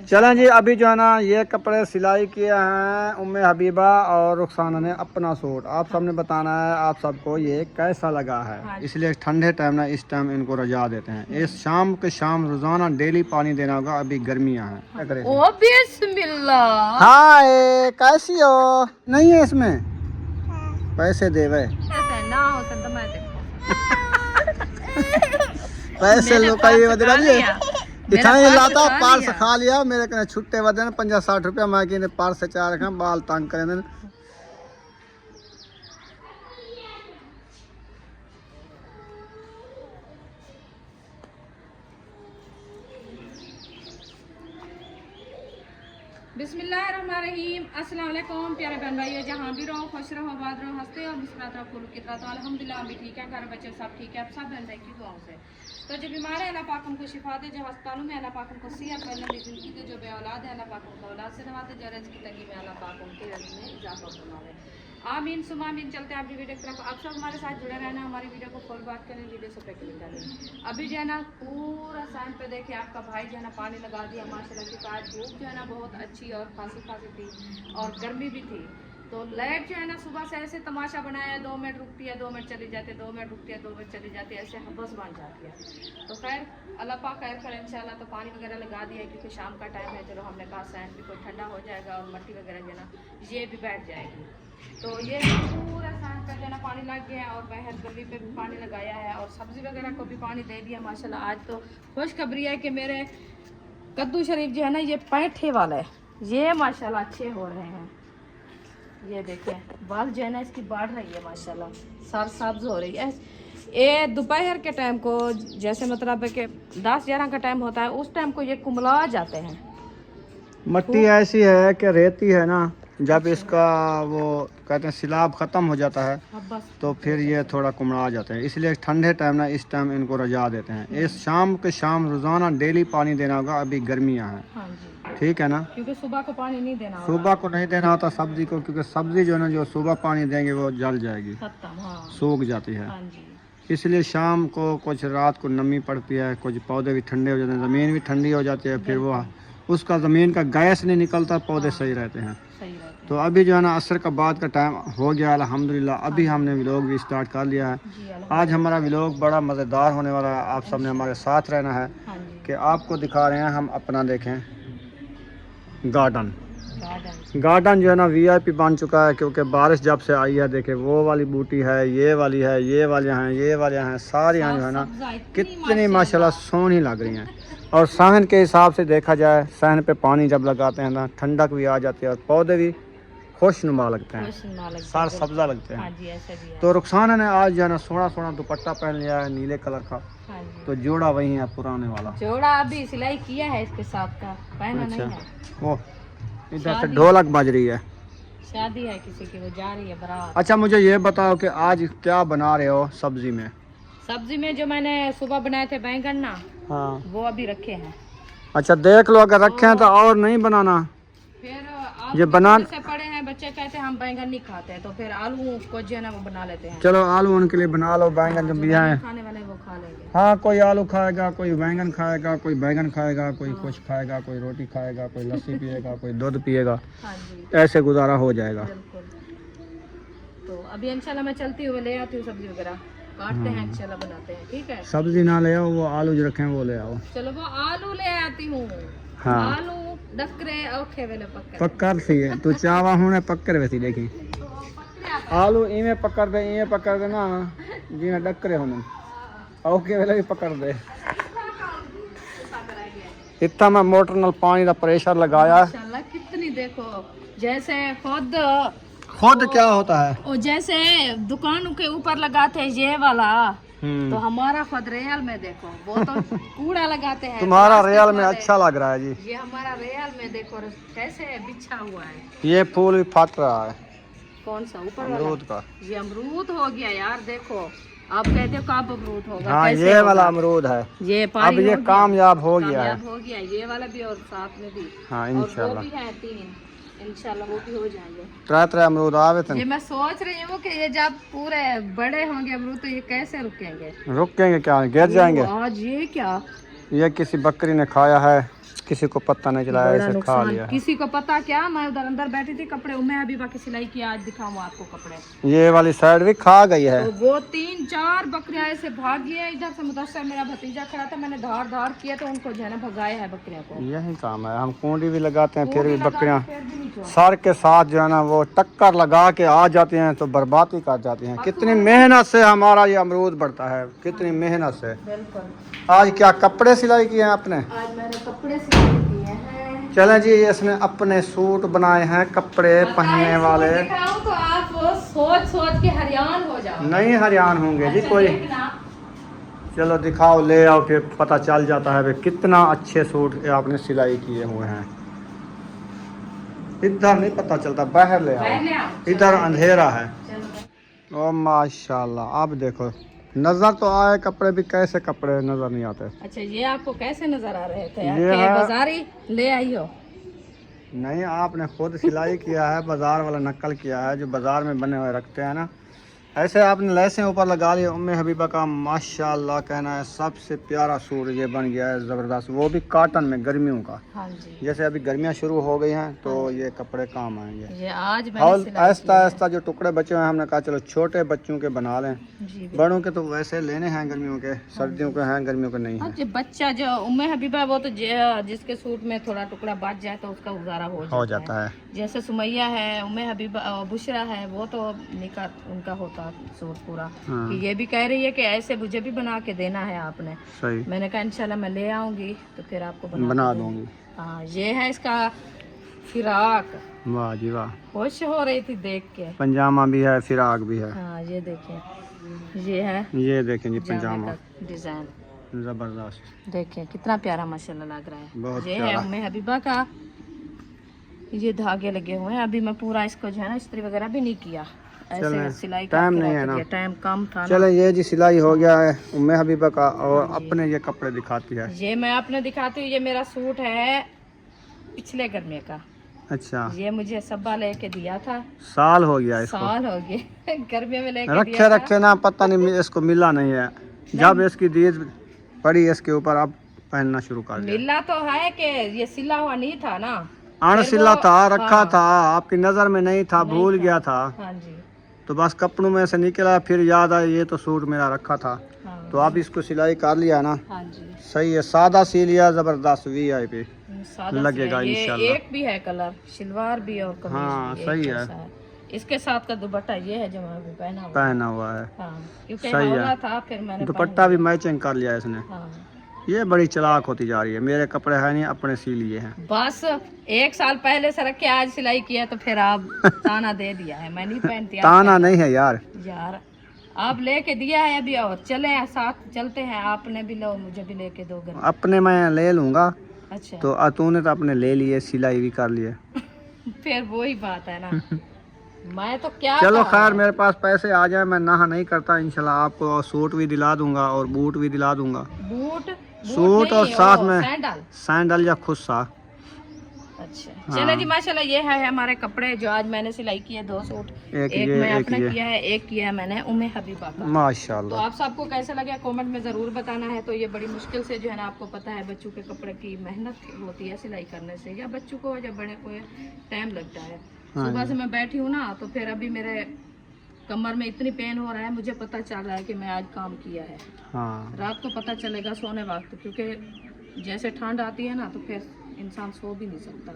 चलें जी, अभी जो है ना ये कपड़े सिलाई किए हैं उम्मे हबीबा और रुखसाना ने अपना सूट। आप सबने बताना है आप सबको ये कैसा लगा है। हाँ। इसलिए ठंडे टाइम ना इस टाइम इनको रजा देते हैं। इस शाम के शाम रोजाना डेली पानी देना होगा। अभी गर्मियां हैं। क्या करें? ओ बिस्मिल्लाह। हाय, कैसी हो? नहीं है इसमें पैसे दे वे ऐसे ना हो तो मैं देखो पैसे मैंने लुकाई पार्स वजह खा लिया। इतना ही मेरा लाता खा पार्स लिया। खा लिया। मेरे कने छुट्टे वजह 50-60 रुपया मैं कि पार्स से चार रखा बाल तंग करे। बिस्मिल्लाहिर्रहमानिर्रहीम। अस्सलाम वालेकुम प्यारे बहन भाइयों, जहाँ भी रहो खुश रहो, आबाद रहो, हंसते और मुस्कुराते रहो, फूल की तरह। तो अल्हम्दुलिल्लाह हम भी ठीक है, घर बच्चे सब ठीक है, सब बहन भाई की दुआओं से। तो जो बीमार है अल्लाह पाक उनको शिफा दे, जो अस्पतालों में अल्लाह पाक उनको सेहत लंबी जिंदगी दे, जो बे औलाद है अल्लाह पाक उनको औलाद से नवाजे, जो रिज़्क़ की तंगी में अल्लाह पाक उनके रिज़्क़ में इजाफा फरमावे। आमीन सुमा आमीन। चलते हैं अपनी वीडियो की तरफ। आप सब हमारे साथ जुड़े रहना, हमारी वीडियो को फुल बात करें, वीडियो से क्लिक करें। अभी जो है ना पूरा साइन पे देखिए आपका भाई जो है ना पानी लगा दिया माशाल्लाह की। आज धूप जो है ना बहुत अच्छी और खासी खासी थी और गर्मी भी थी। तो लाइट जो है ना सुबह से ऐसे तमाशा बनाया, 2 मिनट रुकती है 2 मिनट चली जाती है, 2 मिनट रुकती है 2 मिनट चली जाती है, ऐसे हबस बन जाती है। तो खैर अल्लाह पाक खैर करे इंशाल्लाह। तो पानी वगैरह लगा दिया क्योंकि शाम का टाइम है। चलो हमने कहा सैन भी कोई ठंडा हो जाएगा और मट्टी वगैरह जो है ना ये भी बैठ जाएगी। तो ये पूरा सैन का जो है ना पानी लग गया है और बाहर गली पे भी पानी लगाया है और सब्जी वगैरह को भी पानी दे दिया माशाल्लाह। आज तो खुशखबरी है कि मेरे कद्दू शरीफ जो है ना ये 65 वाला है, ये माशाल्लाह अच्छे हो रहे हैं। ये देखिए बाल जो है ना इसकी बढ़ रही है माशाल्लाह, सर सब्ज हो रही है। ये दोपहर के टाइम को जैसे मतलब है कि 10-11 का टाइम होता है उस टाइम को ये कुमला जाते हैं। मट्टी ऐसी है कि रेती है ना, जब इसका वो कहते हैं सिलाब ख़त्म हो जाता है बस तो फिर ये थोड़ा कुमड़ा जाता है। इसलिए ठंडे टाइम ना इस टाइम इनको रजा देते हैं। इस शाम के शाम रोज़ाना डेली पानी देना होगा। अभी गर्मियाँ हैं। हाँ जी, ठीक है ना, क्योंकि सुबह को पानी नहीं देना होगा। सुबह को नहीं देना होता सब्जी को, क्योंकि सब्जी जो है ना जो सुबह पानी देंगे वो जल जाएगी, खत्म। हाँ सूख जाती है। हाँ जी, इसलिए शाम को कुछ रात को नमी पड़ती है, कुछ पौधे भी ठंडे हो जाते हैं, ज़मीन भी ठंडी हो जाती है, फिर वो उसका ज़मीन का गैस नहीं निकलता, पौधे सही रहते हैं। सही रहते हैं। तो अभी जो है ना असर का बाद का टाइम हो गया अल्हम्दुलिल्लाह। अभी हमने व्लॉग भी स्टार्ट कर लिया है। जी आज हमारा व्लॉग बड़ा मज़ेदार होने वाला है। आप सबने हमारे साथ रहना है हाँ जी। कि आपको दिखा रहे हैं हम अपना देखें गार्डन। गार्डन गार्डन जो है ना वीआईपी बन चुका है, क्योंकि बारिश जब से आई है देखे वो वाली बूटी है, ये वाली है, ये वाले हैं, ये वाले हैं, सारी यहाँ जो है ना कितनी माशाल्लाह सोहनी लग रही हैं। और सहन के हिसाब से देखा जाए, सहन पे पानी जब लगाते हैं ना ठंडक भी आ जाती है और पौधे भी खुशनुमा लगते हैं, सार सब्जा लगते हैं। हाँ जी, ऐसे भी है। तो रुखसाना ने आज जो है ना सोना सोना दुपट्टा पहन लिया है नीले कलर का। हाँ जी, तो जोड़ा वही है पुराने वाला। जोड़ा अभी सिलाई किया है इसके साथ का, पहना नहीं है। वो इधर से ढोलक बज रही है, शादी है किसी की, वो जा रही है बारात। अच्छा मुझे ये बताओ कि आज क्या बना रहे हो सब्जी में? सब्जी में जो मैंने सुबह बनाए थे बैंगन ना, हाँ, वो अभी रखे हैं। अच्छा देख लो, अगर रखे हैं तो और नहीं बनाना। फिर ये आलू बना से पड़े हैं, बच्चे कहते हैं हम बैंगन नहीं खाते, तो फिर आलू को जो है ना वो बना लेते हैं। चलो आलू उनके लिए बना लो, बैंगन जो बिया है। खाने वाले वो खा लेंगे। हाँ, कोई आलू खाएगा, कोई बैंगन खाएगा, कोई बैंगन खाएगा, कोई कुछ खाएगा, कोई रोटी खाएगा, कोई लस्सी पिएगा, कोई दूध पिएगा। हाँ जी, ऐसे गुजारा हो जाएगा। बिल्कुल। तो अभी इंशाल्लाह मैं चलती हुई ले आती हूँ सब्जी वगैरह, काटते हैं इंशाल्लाह बनाते हैं। ठीक है, सब्जी ना ले आओ, वो आलू जो रखे हैं वो ले आओ। चलो वो आलू ले आती हूँ। हाँ, आलू डकरे औखे वेले पक्के पक्कर सी है तू चावा होने पक्कर वैसी देखी आलू इमे पकड़ दे ना जी में डकरे होने औके वेले भी पकड़ दे। इतना मैं मोटर नाल पानी का प्रेशर लगाया। माशाल्लाह कितनी देखो, जैसे खुद क्या होता है और जैसे दुकानों के ऊपर लगाते हैं ये वाला, तो हमारा खुद रियल में देखो, वो तो कूड़ा लगाते हैं। तुम्हारा रियल में अच्छा लग रहा है जी। ये हमारा रियल में देखो कैसे बिछा हुआ है। ये फूल भी फट रहा है। कौन सा ऊपर वाला? अमरूद का। ये अमरूद हो गया यार, देखो आप कहते हो कब अमरूद होगा। हाँ, कैसे ये होगा? वाला अमरूद है। ये अब ये कामयाब हो गया है। हो गया ये वाला भी और साथ में भी। हाँ और वो इंशाल्लाह भी है 3, इंशाल्लाह वो भी हो जाएंगे। त्रै अमरूद आवे थे। ये मैं सोच रही हूँ कि ये जब पूरे बड़े होंगे अमरूद तो ये कैसे रुकेंगे? रुकेंगे क्या, गिर जाएंगे? आज ये क्या ये किसी बकरी ने खाया है, किसी को पता नहीं चला, बड़ा ऐसे खा नुकसान। लिया है। किसी को पता क्या, मैं उधर अंदर बैठी थी कपड़े, मैं अभी बाकी सिलाई की, आज दिखाऊं आपको कपड़े। ये वाली साइड भी खा गई है। तो वो 3-4 बकरियां ऐसे भाग गई हैं इधर से। मुदस्सर मेरा भतीजा खड़ा था, मैंने धार धार किया तो उनको जो है ना भगाया है बकरियों को। यही काम है, हम कुंडी भी लगाते हैं फिर भी लगा के बकरियां पैर भी नहीं छोड़ा। सर के साथ जो है ना वो टक्कर लगा के आ जाती हैं तो बर्बादी कर जाती हैं। कितनी मेहनत से हमारा ये अमरूद बढ़ता है, कितनी मेहनत से। बिल्कुल। आज क्या कपड़े सिलाई किए हैं आपने? आज मैंने कपड़े सिलाई किए हैं। चलें जी, इसने अपने सूट बनाए हैं कपड़े पहनने वाले। दिखाऊं तो आप सोच सोच के हैरान हो जाओ। नहीं हैरान होंगे जी अच्छा, कोई। देखना। चलो दिखाओ, ले आओ, फिर पता चल जाता है भाई कितना अच्छे सूट आपने सिलाई किए हुए हैं। इधर नहीं पता चलता, बाहर ले बाहर ले आओ, आओ। इधर अंधेरा है। चलो। ओ माशाल्लाह, अब देखो नजर तो आए कपड़े भी, कैसे कपड़े नजर नहीं आते। अच्छा, ये आपको कैसे नजर आ रहे थे? ये है- बाजारी ले आई हो? नहीं, आपने खुद सिलाई किया है, बाजार वाला नकल किया है, जो बाजार में बने हुए रखते हैं ना, ऐसे आपने लैसें ऊपर लगा ली। उम्मे हबीबा का माशाल्लाह कहना है सबसे प्यारा सूट ये बन गया है, ज़बरदस्त, वो भी कॉटन में, गर्मियों का। हाँ जी। जैसे अभी गर्मियाँ शुरू हो गई हैं तो ये कपड़े काम आएंगे। ये आज और मैंने सिलाई आहिस्ता आहिस्ता जो टुकड़े बचे हुए हैं, हमने कहा चलो छोटे बच्चों के बना लें। जी। बड़ों के तो वैसे लेने हैं गर्मियों के, सर्दियों के हैं, गर्मियों के नहीं हाँ है। जी, बच्चा जो उम्मे हबीबा वो तो जिसके सूट में थोड़ा टुकड़ा बच जाए तो उसका गुजारा हो जाता है। जैसे सुमैया है, उम्मे हबीबा, बुशरा है, वो तो निकाह उनका होता सूट पूरा। हाँ। कि ये भी कह रही है कि ऐसे मुझे भी बना के देना है आपने। सही, मैंने कहा इंशाल्लाह मैं ले आऊंगी तो फिर आपको बना दूंगी। हाँ, ये है इसका फिराक। वाह जी वाह, खुश हो रही थी देख के। पंजामा भी है, फिराक भी है। हाँ, ये देखें, ये है ये देखें जी जामे पंजामा, का डिजाइन। जबरदस्त, देखें कितना प्यारा माशाल्लाह लग रहा है। बहुत ये है प्यारा। उम्मे हबीबा का। ये धागे लगे हुए हैं, अभी मैं पूरा इसको जो है ना इस्त्री वगैरह भी नहीं किया, ऐसे चलें, सिलाई टाइम करके नहीं है रख ना। दिया, टाइम कम था ना। चलो ये जी सिलाई हो गया है उम्मे हबीबा का, और अपने ये कपड़े दिखाती है। ये मैं आपने दिखाती हूँ, ये मेरा सूट है पिछले गर्मी का। अच्छा, ये मुझे सब्बा लेके दिया था, साल हो गया इसको, साल हो गए गर्मियों में लेके रखे दिया था। रखे ना, पता नहीं इसको मिला नहीं है। जब इसकी दीद पड़ी इसके ऊपर, अब पहनना शुरू कर दिया। मिला तो है कि ये सिला हुआ नहीं था ना, अणसिला फिर वो- था, रखा हाँ। था, आपकी नजर में नहीं था, नहीं भूल था। गया था, हाँ जी। तो बस कपड़ों में से निकला, फिर याद आया ये तो सूट मेरा रखा था, हाँ, तो आप इसको सिलाई कर लिया ना। हाँ जी। सही है, सादा सी लिया, जबरदस्त VIP सादा लगेगा सी है। ये इंशाल्लाह। एक भी है कलर, शलवार भी और कमीज हाँ, भी सही एक है। जैसा इसके साथ का दुपट्टा ये है जो मैं अभी पहना हुआ। पहना हुआ है, हाँ, क्योंकि सही है। हौला था, फिर मैंने दुपट्टा भी मैचिंग कर लिया इसने। हाँ। ये बड़ी चालाक होती जा रही है, मेरे कपड़े है नहीं, अपने सी लिए हैं। बस 1 साल पहले से रख के आज सिलाई किया तो फिर आप ताना दे दिया है, मैं नहीं पहनती। आप ताना नहीं है यार, यार आप लेके दिया है अभी, और चले साथ चलते हैं, आपने भी लो, मुझे भी लेके दो घर। अपने मैं ले लूंगा, अच्छा, तो तूने तो अपने ले लिए, सिलाई भी कर लिए। फिर वही बात है ना। मैं तो क्या चलो करूं? खैर, मेरे पास पैसे आ जाए, मैं नहा नहीं करता, इंशाल्लाह आपको सूट भी दिला दूंगा और बूट भी दिला दूंगा, बूट सूट और नहीं, साथ वो में सैंडल। सैंडल या खुस्सा। अच्छा, हाँ। चलो जी, माशाल्लाह ये है हमारे कपड़े जो आज मैंने सिलाई किए, 2 सूट, एक एक ये, मैं एक अपना ये। किया है, एक किया है मैंने उम्मे हबीबा का। तो माशाल्लाह, आप सबको कैसा लगा कमेंट में ज़रूर बताना है। तो ये बड़ी मुश्किल से जो है ना, आपको पता है बच्चों के कपड़े की मेहनत होती है सिलाई करने से, या बच्चों को या बड़े को टाइम लगता है। हाँ सुबह जी। से मैं बैठी हूँ ना, तो फिर अभी मेरे कमर में इतनी पेन हो रहा है, मुझे पता चल रहा है कि मैं आज काम किया है। हाँ, रात को पता चलेगा सोने वक्त, क्योंकि जैसे ठंड आती है ना तो फिर इंसान सो भी नहीं सकता।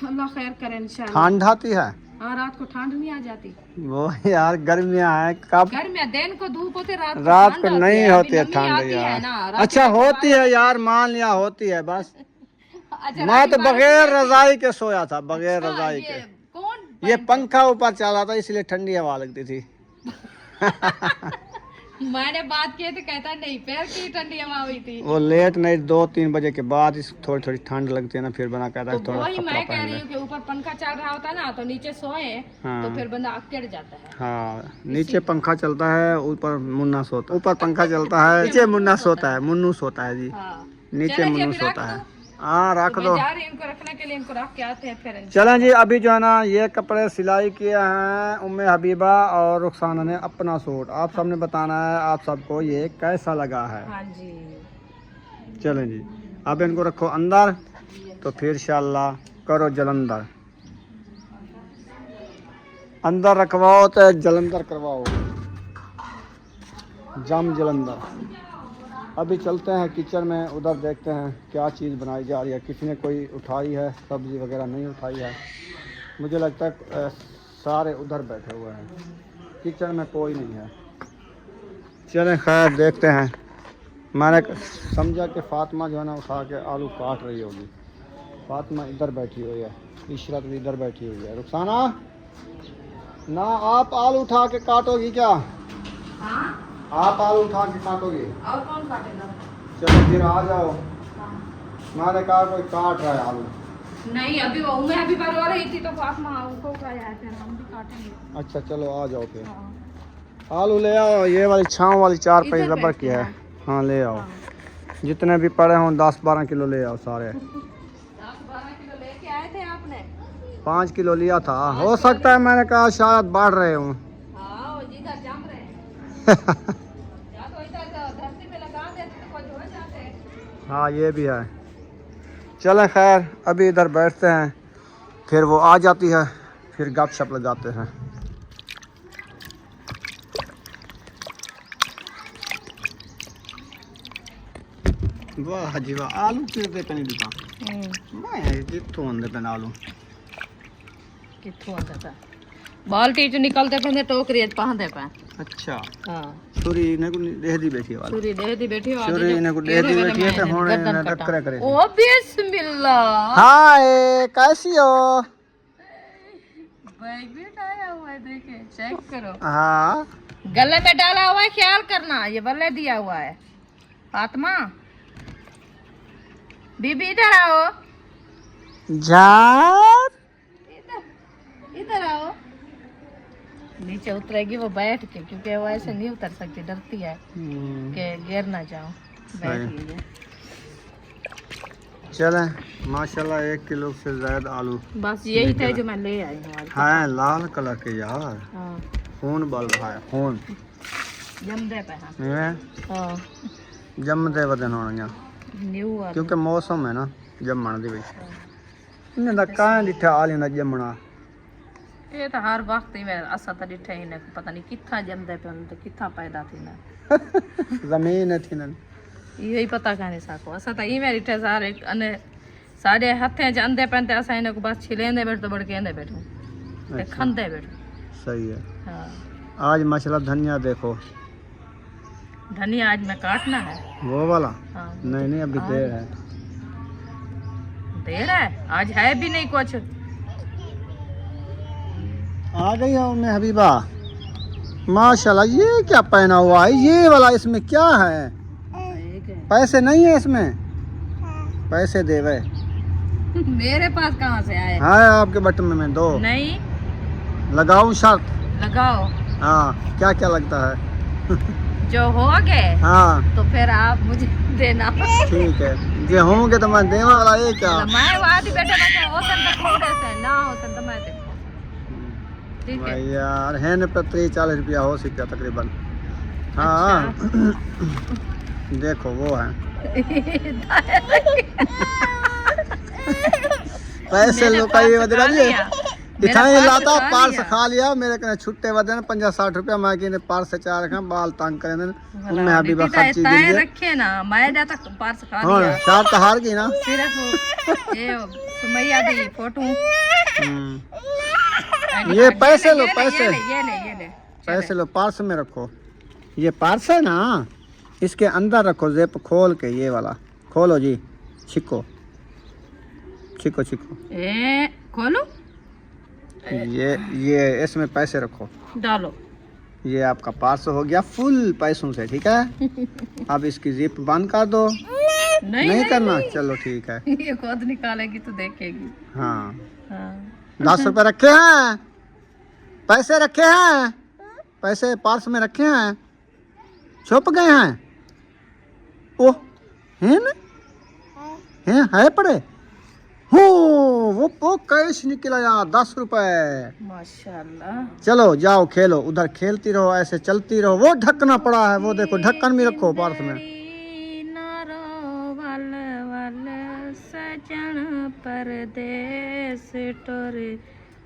अल्लाह खैर करे इंशाल्लाह। ठंड आती है हाँ, रात को ठंड नहीं आ जाती। वो यार, गर्मियाँ हैं कब, गर्मियाँ दिन को धूप होती, रात रात ठंड को आती नहीं है। होती है अभी नमी ठंड आती है यार। ना, रात अच्छा को होती है यार, मान लिया होती है बस। अच्छा, मैं रात तो की बारिश बगैर नहीं आती। रजाई के सोया था, बगैर अच्छा, रजाई ये के। कौन ये पंखा ऊपर चला था, इसलिए ठंडी हवा लगती थी। मैंने बात की तो कहता नहीं, पैर की ठंडी हवा हुई थी। वो लेट नाइट 2-3 बजे के बाद इस थोड़ी थोड़ी ठंड लगती है ना, फिर बना कहता तो है थोड़ा वही कपड़ा मैं कह पहन रही ले। हूँ कि ऊपर पंखा चल रहा होता ना तो नीचे सोए, हाँ। तो फिर बंदा अकड़ जाता है। हाँ, नीचे पंखा चलता है, ऊपर मुन्ना सोता, ऊपर पंखा चलता है, नीचे मुन्ना सोता है, मुन्नू सोता है जी, हाँ, नीचे चलो जी, मुन्नू अभी रख सोता है। दो। हाँ, रख तो दो। मैं जा रही हूँ इनको रखने के लिए, इनको रख के आते हैं फिर। चलें जी, अभी जो है ना ये कपड़े सिलाई किए हैं उम्मे हबीबा और रुखसाना ने अपना सूट, आप सबने बताना है आप सबको ये कैसा लगा है। हाँ जी, चलें जी, अब इनको रखो अंदर, तो फिर इंशाल्लाह करो जलंधर। अंदर रखवाओ तो जलंधर करवाओ, जम जलंधर। अभी चलते हैं किचन में, उधर देखते हैं क्या चीज़ बनाई जा रही है। किसी ने कोई उठाई है, सब्ज़ी वगैरह नहीं उठाई है। मुझे लगता है सारे उधर बैठे हुए हैं, किचन में कोई नहीं है। चलें खैर देखते हैं। मैंने समझा कि फ़ातिमा जो है ना उठा के आलू काट रही होगी। फ़ातिमा इधर बैठी हुई है, इशरत भी इधर बैठी हुई है। रुखसाना ना, आप आलू उठा के काटोगी क्या? हाँ? आप आलू उठा के काटोगी? और कौन काटेगा? चलो फिर आ जाओ। हाँ। मैंने कहा कोई काट रहा है आलू। नहीं, अभी वो मैं अभी बरवा रही थी तो फातिमा उनको उठाया है, फिर हम भी काटेंगे। अच्छा चलो आ जाओ फिर। हाँ। आलू ले आओ, ये वाली छाँव वाली 4 इधर पैसे रबर बैठ की के है। हाँ। हाँ ले आओ, हाँ। जितने भी पड़े हों 10-12 किलो ले आओ सारे। 10-12 किलो लेके आए थे आपने? 5 किलो लिया था, हो सकता है मैंने कहा शायद बढ़ रहे हूँ। हाँ, वो जिधर जम रहे हैं। या तो इधर धरती पे लगा देते तो कुछ हो जाते। हाँ ये भी है। चलें खैर अभी इधर बैठते हैं, फिर वो आ जाती है, फिर गपशप लगाते हैं। वाह जी वाह, आलू कितने पे नहीं दिखा मैं कितों आंदे पे आलू कित्थों आंदा था बाल्टी च निकलते पे टोकरी च पांदे पे। अच्छा हाँ, छुरी ने को देहदी बैठी वाली छुरी देहदी बैठी हो छुरी ने को देहदी बैठी है तो हुन ने टक्कर करे। ओ बिस्मिल्लाह, हाय कैसी हो? भाई बेटा आया हुआ है, देखे चेक करो। हाँ गले में डाला हुआ है, ख्याल करना, ये बल्ले दिया हुआ है। फातिमा बीबी इधर आओ, जान इधर आओ। नीचे उतरेगी वो बैठ के, क्योंकि वो ऐसे नहीं उतर सकती, डरती है कि गिर ना जाओ। बैठ गई है। चलें माशाल्लाह 1 किलो से ज्यादा आलू। बस यही थे जो मैं ले आई हूँ आज। हाँ लाल कलर के यार, हाँ, खून बल रहा है खून। जमदे पे हाँ। हाँ, जमदे वदन होना न्यू वाला। क्योंकि मौसम है ना जमण दी इन्हें दा कां दिठा आली ना जमना। ये तो हर वक्त ही मैं असा तो डिठा ही ने पता नहीं किथा जमदे पे तो किथा पैदा थी ना। जमीन है थी ना यही पता कहने साको असा तो ही मेरी डिठा सारे अने सारे हथे जंदे पे ते असा इनको बस छिलेंदे बैठ तो बड़केंदे बैठो ते खंदे बैठो। सही है। हाँ, आज माशाल्लाह धनिया देखो, धनिया आज मैं काटना है। वो वाला हाँ, नहीं नहीं अभी देर है। देर है, आज है भी नहीं कुछ। आ गई हो मैं हबीबा, माशाल्लाह। ये क्या पहना हुआ है ये वाला, इसमें क्या है? पैसे नहीं है इसमें? पैसे दे वे। मेरे पास कहाँ से आए? हाँ आपके बटन में दो। नहीं लगाऊं शर्त? लगाओ। हाँ क्या क्या लगता है? जो हो गए हाँ तो फिर आप मुझे देना। ठीक है, जे होंगे तो मैं देने वाला। ये क्या मैं वादी बेटे बैठे हो सन तो थोड़े से ना हो सन तो मैं देखो। ठीक है भाई यार है न पे 30-40 रुपया हो सकता तकरीबन। हाँ देखो वो है पैसे लो कई वजह लिए दिखाई लाता पार्स खा लिया मेरे कने छुट्टे वदन 50-60 रुपया मैं के पार्स से चार रखा बाल तंग करे उनमें अभी बस खर्ची ताए दी रखे ना मैं तक पार्स खा हां लिया। चार तो हार गई ना। सिर्फ ये सुमैया दी फोटो। ये पैसे लो पैसे, ये ले पैसे लो पार्स में रखो। ये पार्स है ना, इसके अंदर रखो, जेप खोल के ये वाला खोलो जी, छिको छिको छिको। ए खोलो, ये इसमें पैसे रखो, डालो। ये आपका पार्स हो गया फुल पैसों से, ठीक है। अब इसकी जिप बंद कर दो। नहीं करना, चलो ठीक है। ये खुद निकालेगी तो देखेगी। हाँ हाँ 10 रुपए रखे हैं, पैसे रखे हैं, पैसे पार्स में रखे हैं, छुप गए हैं। ओह है ना, है पड़े हो वो कैश निकला यार 10 रुपए। माशाल्लाह। चलो जाओ खेलो, उधर खेलती रहो, ऐसे चलती रहो। वो ढकना पड़ा है, वो देखो ढक्कन भी रखो पार्स में। परदेस टुर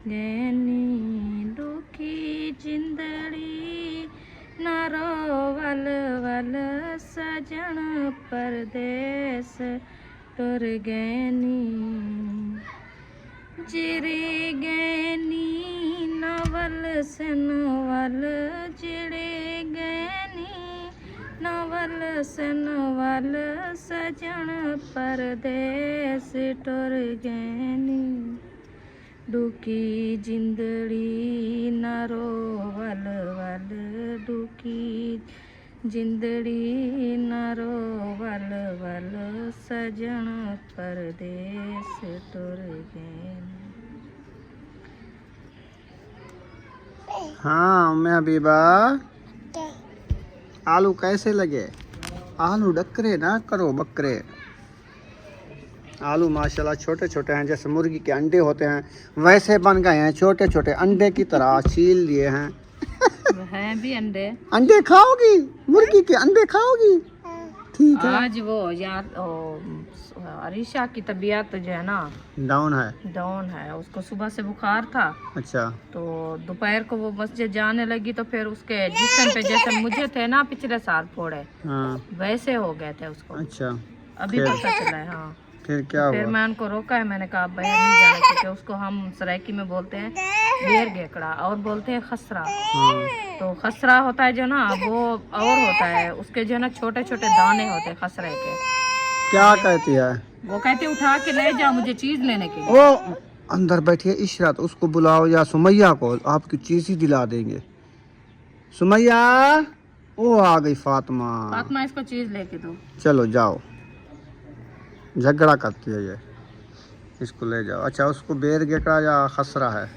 गैनी दुखी जिंदड़ी न रोवल वल सजन परदेस टुर गैनी जिरे गैनी नवल सनवल जिरे गैनी नवल सनवल सजन परदेस टुर गैनी दुखी जिंदड़ी न रोवल वल दुखी जिंदड़ी न रोवल वल सजन परदेस टुर गैनी। हाँ मैं हबीबा, आलू कैसे लगे? आलू डकरे ना करो बकरे। आलू माशाल्लाह छोटे छोटे हैं, जैसे मुर्गी के अंडे होते हैं वैसे बन गए हैं, छोटे छोटे अंडे की तरह छील लिए हैं। हैं भी अंडे। अंडे खाओगी? मुर्गी के अंडे खाओगी? ठीक है। आज वो यार अरीशा की तबीयत जो है ना डाउन है, उसको सुबह से बुखार था। अच्छा। तो दोपहर को वो मस्जिद जाने लगी तो फिर उसके जिस्म पे जैसे मुझे थे ना पिछले साल फोड़े, हाँ। वैसे हो गए थे उसको। अच्छा। अभी पता चला है। हाँ। फिर क्या हुआ? फिर मैं उनको रोका है, मैंने कहा बाहर नहीं जाना, क्योंकि उसको हम सराइकी में बोलते हैं बेर गेकड़ा और बोलते हैं खसरा। तो खसरा होता है जो ना वो और होता है, उसके जो ना छोटे छोटे दाने होते हैं खसरे के। क्या कहती है वो? कहती उठा के ले जाओ मुझे चीज लेने के लिए। वो अंदर बैठी है इशरत, उसको बुलाओ, या सुमैया को, आपकी चीज ही दिला देंगे। सुमैया, वो आ गई फातिमा, इसको चीज लेके दो। चलो जाओ, झगड़ा करती है ये, इसको ले जाओ। अच्छा, उसको बेर गेकड़ा या खसरा है?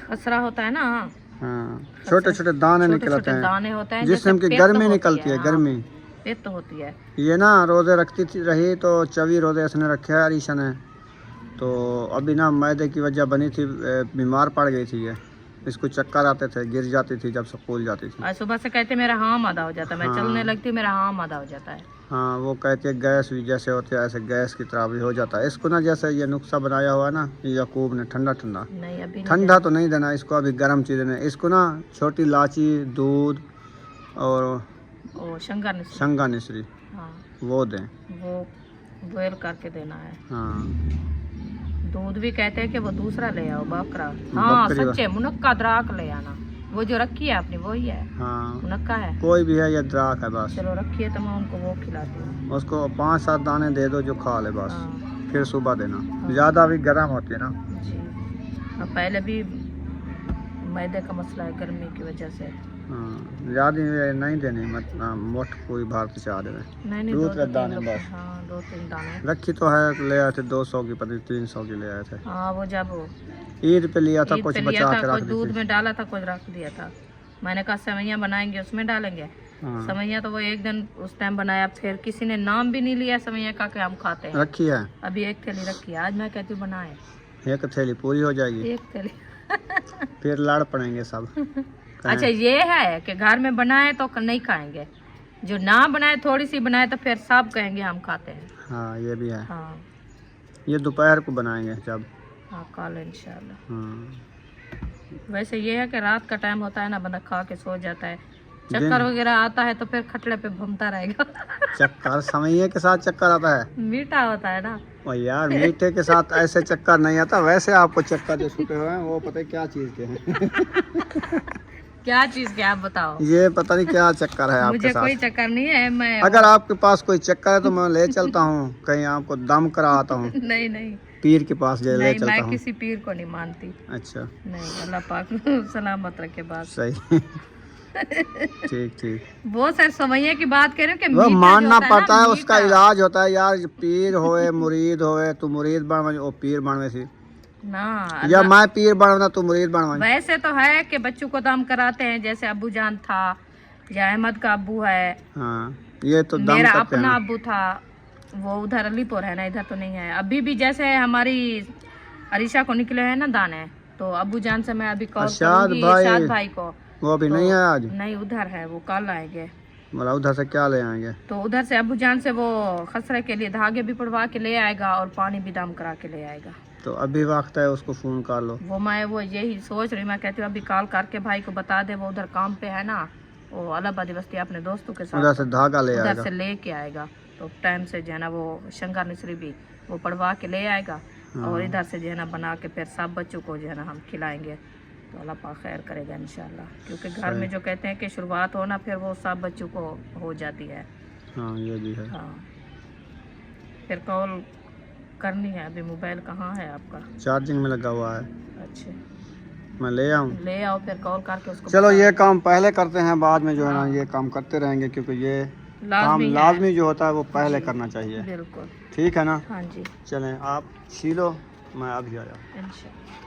खसरा होता है ना। हाँ, छोटे छोटे दाने निकलते हैं, दाने होते हैं जिसमें की गर्मी निकलती है। गर्मी पेट होती है। ये ना रोजे रखती थी रही तो 24 रोजे इसने रखे है अरीशा ने, तो अभी ना मैदे की वजह बनी थी, बीमार पड़ गई थी ये, इसको चक्कर आते थे, गिर जाती थी जब स्कूल जाती थी। सुबह से कहते मेरा हाथ आधा हो जाता है, मैं चलने लगती मेरा हाथ आधा हो जाता है। हाँ, वो कहते हैं गैस भी जैसे होती है ऐसे गैस की तरह भी हो जाता है इसको ना। जैसे ये नुस्खा बनाया हुआ है ना याकूब ने, ठंडा ठंडा नहीं, अभी ठंडा तो नहीं देना इसको, अभी गर्म चीज़ें देना इसको ना। छोटी इलायची, दूध और शंगा मिश्री, हाँ। वो दें, वो बॉयल करके देना है। हाँ, दूध भी कहते हैं कि वो दूसरा ले आओ, बकरा। हाँ सच्चे, मुनक्का द्राक ले आना, वो जो रखी है आपने वही है। हाँ, मुनक्का है, कोई भी है या द्राक है बस। चलो रखिए तो मैं उनको वो खिलाती हूँ। उसको 5-7 दाने दे दो जो खा ले बस। हाँ। फिर सुबह देना। हाँ। ज़्यादा भी गर्म होती है ना जी। अब पहले भी मैदे का मसला है गर्मी की वजह से। हाँ, ज़्यादा नहीं देनी, मतलब मोट कोई भारत चाह दे नहीं, 2-3 दाने बस। हाँ, 2-3 दाने रखी तो है, ले आए थे 200 की, पता 300 की ले आए थे। हाँ, वो जब ईद पे लिया था, कुछ बचा के रख, दूध में डाला था, कुछ रख दिया था। मैंने कहा सेवैयाँ बनाएंगे उसमें डालेंगे। हाँ। सेवैयाँ तो वो एक दिन उस टाइम बनाया, फिर किसी ने नाम भी नहीं लिया सेवैयाँ का कि हम खाते हैं। रखी है अभी, एक थैली रखी है। आज मैं कहती हूँ बनाए, एक थैली पूरी हो जाएगी, एक थैली फिर लड़ पड़ेंगे सब। अच्छा, ये है कि घर में बनाए तो नहीं खाएंगे, जो ना बनाए थोड़ी सी बनाए तो फिर सब कहेंगे हम खाते हैं। हाँ, ये भी है। हाँ, ये दोपहर को बनाएंगे जब। हाँ, कल इंशाल्लाह। हाँ। वैसे ये है कि रात का टाइम होता है ना, बंदा खा के सो जाता है, चक्कर वगैरह आता है तो फिर खटले पे घूमता रहेगा। चक्कर समैये के साथ चक्कर आता है, मीठा होता है ना। ओ यार, मीठे के साथ ऐसे चक्कर नहीं आता, वैसे आपको चक्कर जो छूटे हुए हैं वो पता है क्या चीज के हैं। क्या चीज के आप बताओ? ये पता नहीं क्या चक्कर है आपके साथ। मुझे कोई चक्कर नहीं है। मैं अगर आपके पास कोई चक्कर है तो मैं ले चलता हूँ कहीं, आपको दम करा आता हूँ। नहीं नहीं, पीर के पास ले चलता हूँ। मैं किसी पीर को नहीं मानती। अच्छा, नहीं, अल्लाह पाक सलामत रखे बात। सही। ठीक ठीक, वो सर समैया की बात कह रहे हो कि वो मानना पड़ता है, उसका इलाज होता है यार। पीर होए मुरीद होए, तू मुरीद बन वो पीर बनवे सी ना, या मैं पीर बनवा तू मुरीद बनवा। वैसे तो है कि बच्चों को दम कराते हैं, जैसे अबू जान था या अहमद का अबू है। हाँ, ये तो दम मेरा अपना अबू था, वो उधर अलीपुर है ना, इधर तो नहीं है। अभी भी जैसे हमारी अरीशा को निकले हैं ना दाने, तो अबू जान से मैं अभी कॉल करूंगी शाद भाई को। वो अभी तो नहीं है आज? नहीं, उधर है, वो कल आएंगे। बोला उधर से क्या ले आएंगे? तो उधर से अबू जान से वो खसरे के लिए धागे भी पड़वा के ले आएगा और पानी भी दम करा के ले आएगा। तो अभी वक्त है, उसको फ़ोन कर लो। वो यही सोच रही, मैं कहती हूँ अभी कॉल करके भाई को बता दे, वो उधर काम पे है ना, वो अलाहाबादी बस्ती अपने दोस्तों के साथ उधर से धागा ले उधर आएगा। से लेके आएगा। तो टाइम से जो है ना वो शंकर मिश्री भी वो पड़वा के ले आएगा और इधर से जो है ना बना के फिर सब बच्चों को जो है ना हम खिलाएंगे। तो अल्लाह पाक खैर करेगा इंशाल्लाह, क्योंकि घर में जो कहते हैं कि शुरुआत हो ना फिर वो सब बच्चों को हो जाती है। हाँ ये भी है। हाँ फिर कॉल करनी है। अभी मोबाइल कहाँ है आपका? चार्जिंग में लगा हुआ है। अच्छा मैं ले आऊँ? ले आओ फिर कॉल करके उसको चलो बता ये काम पहले करते हैं, बाद में जो है ना हाँ। ये काम करते रहेंगे, क्योंकि ये काम लाजमी है। लाजमी जो होता है वो पहले जी, करना चाहिए। बिल्कुल ठीक है ना? हाँ जी चलें आप छीलो, मैं अभी आया। इंशाल्लाह।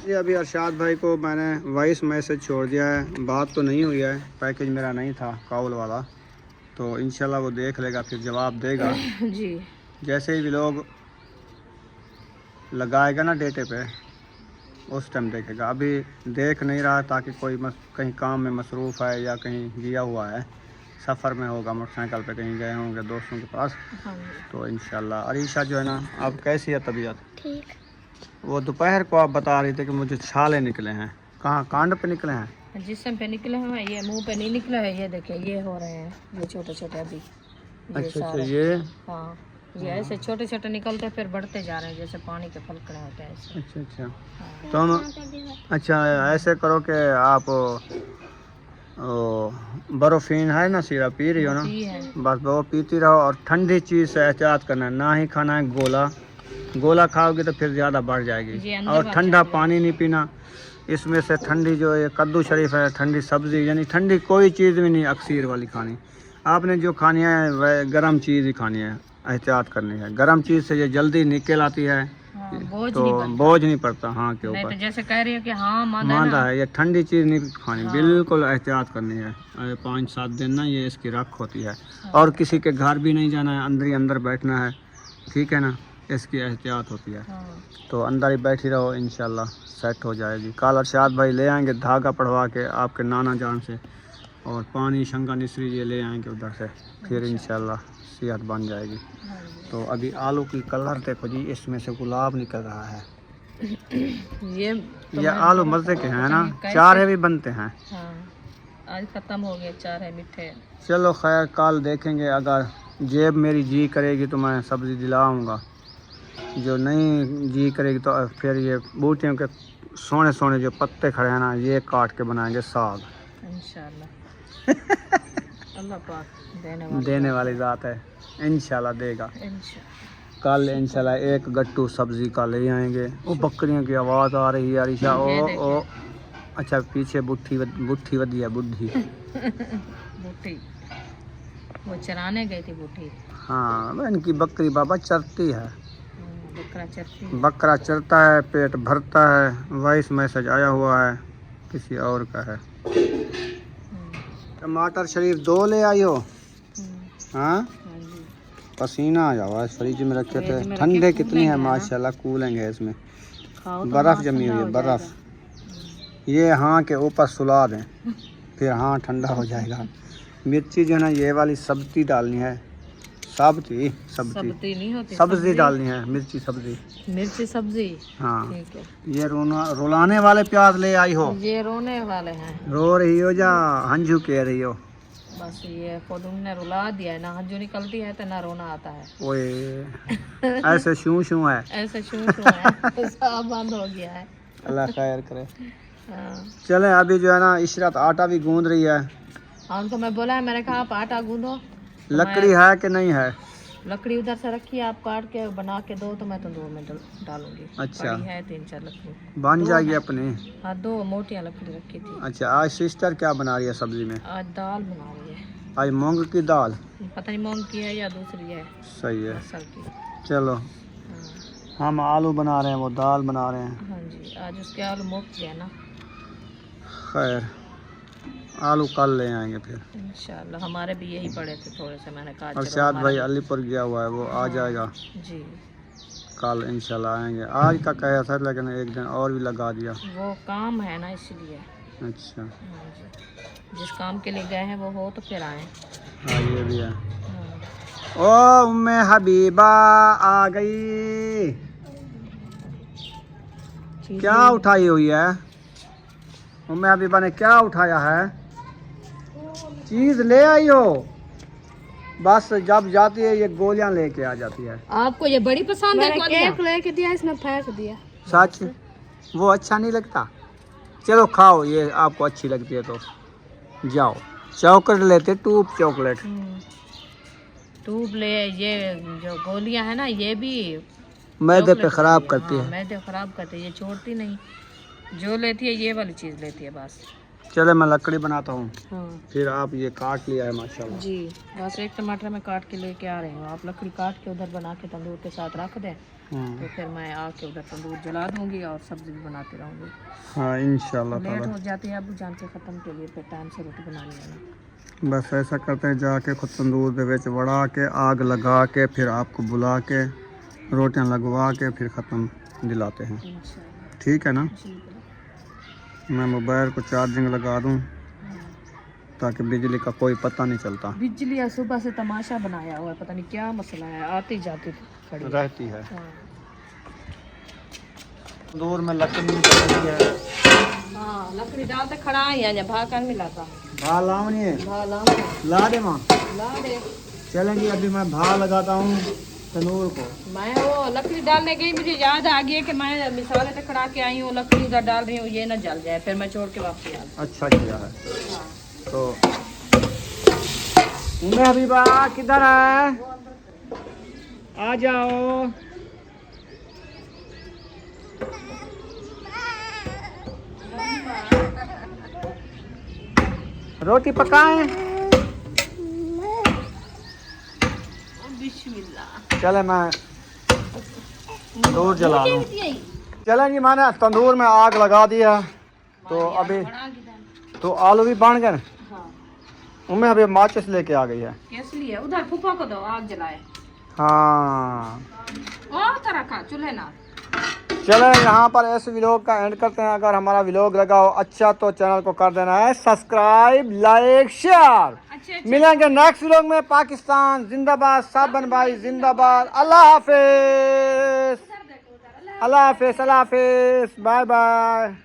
ये अभी अरशाद भाई को मैंने वॉइस मैसेज छोड़ दिया है, बात तो नहीं हुई है, पैकेज मेरा नहीं था कॉल वाला, तो इंशाल्लाह वो देख लेगा फिर जवाब देगा। जी जैसे ही लोग लगाएगा ना डेटे पे उस टाइम देखेगा। अभी देख नहीं रहा ताकि कोई कहीं काम में मसरूफ़ है या कहीं गया हुआ है, सफ़र में होगा, मोटरसाइकिल पे कहीं गए होंगे दोस्तों के पास। हाँ जी तो इंशाल्लाह। अरीशा जो है ना, अब कैसी है तबीयत? ठीक। वो दोपहर को आप बता रही थी कि मुझे छाले निकले हैं, कहाँ कांड पे निकले हैं? जिस्म पे निकले हैं, ये मुंह पे नहीं निकला है। ये देखिए ये हो रहे हैं, ये छोटे छोटे अभी ये अच्छा सारे। ये हाँ ये ऐसे छोटे छोटे निकलते फिर बढ़ते जा रहे हैं जैसे पानी के फलकड़े होते हैं ऐसे। अच्छा। हाँ। तो हम अच्छा ऐसे करो कि आप ओ, बर्फीन है ना सिरप पी रही हो ना, ये है। बस वो पीती रहो और ठंडी चीज़ से एहतियात करना है, ना ही खाना है गोला। गोला खाओगे तो फिर ज़्यादा बढ़ जी, जाएगी। अंदर और बात ठंडा चल पानी नहीं पीना। इसमें से ठंडी जो ये कद्दू शरीफ है, ठंडी सब्ज़ी, यानी ठंडी कोई चीज़ भी नहीं अक्सीर वाली खानी। आपने जो खानी है वह गर्म चीज़ ही खानी है, एहतियात करनी है। गर्म चीज़ से ये जल्दी निकल आती है, हाँ, बोझ तो नहीं बनता। बोझ नहीं पड़ता हाँ के नहीं तो ऊपर। जैसे कह रही है कि हाँ मांदा है, ये ठंडी चीज़ नहीं खानी, हाँ। बिल्कुल एहतियात करनी है। 5-7 दिन ना ये इसकी रख होती है। हाँ। और किसी के घर भी नहीं जाना है, अंदर ही अंदर बैठना है, ठीक है ना, इसकी एहतियात होती है। हाँ। तो अंदर ही बैठी रहो, इंशाल्लाह सेट हो जाएगी। कल अरशाद भाई ले आएंगे धागा पढ़वा के आपके नाना जान से, और पानी शंका निसरी ये ले आएंगे उधर से, फिर इंशाल्लाह सेहत बन जाएगी। हाँ जी। तो अभी आलू की कलर देखो जी, इसमें से गुलाब निकल रहा है। ये आलू मज़े के हैं ना, चारे भी बनते हैं। हाँ आज ख़त्म हो गया, चार है मीठे। चलो खैर कल देखेंगे, अगर जेब मेरी जी करेगी तो मैं सब्ज़ी दिलाऊंगा, जो नहीं जी करेगी तो फिर ये बूटियों के सोने सोने जो पत्ते खड़े हैं ना, ये काट के बनाएंगे साग। इंशाल्लाह अल्लाह पाक देने वाली ज़ात है, इंशाल्लाह देगा। इंशाल्लाह। कल इंशाल्लाह एक गट्टू सब्ज़ी का ले आएंगे। वो बकरियों की आवाज़ आ रही है अरीशा। ओ अच्छा पीछे बुट्ठी वदी है, बुढ़ी बूटी वो चराने गई थी बूटी। हाँ इनकी बकरी बाबा चरती है, बकरा चरती है। बकरा चरता है, पेट भरता है। वॉइस मैसेज आया हुआ है, किसी और का है। टमाटर शरीफ 2 ले आई हो? हाँ हाँ जी। पसीना आ जावा, फ्रिज में रखे थे, फ्रिज में ठंडे रखे, कितनी है कूलेंगे ना। माशाल्लाह, कूलेंगे है इसमें। खाओ तो बर्फ़ हाँ, जमी ठंडा हुई है, हो बर्फ़। जाएगा। ये हाँ के ऊपर सुला दें, फिर हाँ ठंडा हो जाएगा। मिर्ची जो है ना ये वाली सब्ज़ी डालनी है, सब्ज़ी सब्जी नहीं होती, सब्ज़ी डालनी है, मिर्ची सब्ज़ी। मिर्ची सब्जी। हाँ ठीक है। ये रुलाने वाले प्याज ले आई हो? ये रोने वाले हैं। रो रही हो या हंजू कह रही हो? बस ये खुद उनने रुला दिया है ना, हंजू निकलती है तो ना रोना आता है। ओए ऐसे शू है। ऐसे शू है सब बंद हो गया है। अल्लाह खैर करे। हाँ। चले अभी जो है ना इशरत आटा भी गूंद रही है। हाँ उनको मैं बोला है, मैंने कहा आप आटा गूंदो। तो लकड़ी है कि नहीं है? लकड़ी उधर से रखी है, आप काट के बना के दो तो मैं तो 2 में डालूंगी। अच्छा। पड़ी है 3-4 लकड़ी, बन जाएगी अपनी। हाँ 2 मोटियाँ लकड़ी रखी थी। अच्छा आज सिस्टर क्या बना रही है सब्जी में? आज दाल बना रही है। आज मूंग की दाल? पता नहीं मूंग की है या दूसरी है, सही है। मसल की। चलो हाँ। हम आलू बना रहे हैं, वो दाल बना रहे हैं। हाँ जी आज उसके आलू मुफ्त गया ना। खैर आलू कल ले आएंगे फिर इंशाल्लाह। हमारे भी यही पड़े थे थोड़े से, मैंने कहा चलो अरशाद भाई हमारा अलीपुर गया हुआ है, वो आ जाएगा जी। कल इंशाल्लाह आएंगे। आज का कहा था लेकिन एक दिन और भी लगा दिया। वो काम है ना इसलिए। अच्छा हाँ जी जिस काम के लिए गए हैं वो हो तो फिर आए। हाँ ये भी है। ओ उम्मे हबीबा आ गई। क्या उठाई हुई है उम्मे हबीबा ने? क्या उठाया है? चीज ले आई हो? बस जब जाती है ये गोलियां लेके आ जाती है। आपको ये बड़ी पसंद है? केक लेके दिया, इसने फेंक दिया। सच? वो अच्छा नहीं लगता? चलो खाओ, ये आपको अच्छी लगती है तो जाओ। चॉकलेट लेते, टूब चॉकलेट। ट्यूब ले, ये जो गोलियां है ना ये भी मैदे पे चॉकलेट खराब होती करती हाँ, है। मैदे खराब करती है, ये छोड़ती नहीं। जो लेती है ये वाली चीज लेती है बस। चले मैं लकड़ी बनाता हूँ, हाँ फिर आप ये काट लिया है माशाल्लाह। जी, बस एक टमाटर में काट के लेके आ रही हूँ। आप लकड़ी काट के उधर बना के तंदूर के साथ रख दें तो फिर मैं आके उधर तंदूर जला दूंगी और सब्जी भी बनाती रहूँगी। हाँ इंशाल्लाह लेट ताला। हो जाती है अब जान के ख़त्म के लिए, फिर टाइम से रोटी बनानी है ना। बस ऐसा करते हैं, जाके खुद तंदूर दे विच वड़ा के आग लगा के फिर आपको बुला के रोटियां लगवा के फिर ख़त्म दिलाते हैं। इंशाल्लाह ठीक है ना? जी। मैं मोबाइल को चार्जिंग लगा दूं ताकि बिजली का कोई पता नहीं चलता। बिजली है, सुबह से तमाशा बनाया हुआ है, पता नहीं क्या मसला है, आती जाती खड़ी रहती है। हाँ। तंदूर में लकड़ी निकलती है। हाँ लकड़ी डालते खड़ा है, भा कर मिलाता भा लावनी है, भा ला ला दे माँ। ला दे। चलेंगी अभी मैं भा लगाता हूँ तंदूर को। मैं वो लकड़ी डालने गई, मुझे याद आ गया कि मैं मिसाले तक खड़ा के आई हूँ, लकड़ी उधर डाल रही हूँ, ये ना जल जाए, फिर मैं छोड़ के वापस आ गई। अच्छा किया है। तो उम्मे हबीबा किधर है? आ जाओ। रोटी पकाएं? बिस्मिल्लाह। चले मैं तंदूर जला लूं। चलें जी, मैंने तंदूर में आग लगा दिया तो अभी तो आलू भी बन गए। हाँ उम्मे अभी माचिस लेके आ गई है। किस लिए? उधर फूफा को दो आग जलाए। हाँ और तरह का चूल्हे ना। चले यहाँ पर इस व्लॉग का एंड करते हैं। अगर हमारा व्लॉग लगा हो अच्छा तो चैनल को कर देना है सब्सक्राइब, लाइक, शेयर। अच्छे मिलेंगे नेक्स्ट व्लॉग में। पाकिस्तान जिंदाबाद, साबन भाई जिंदाबाद। अल्लाह हाफिज, अल्लाह हाफिज, अल्लाह हाफिज, बाय बाय।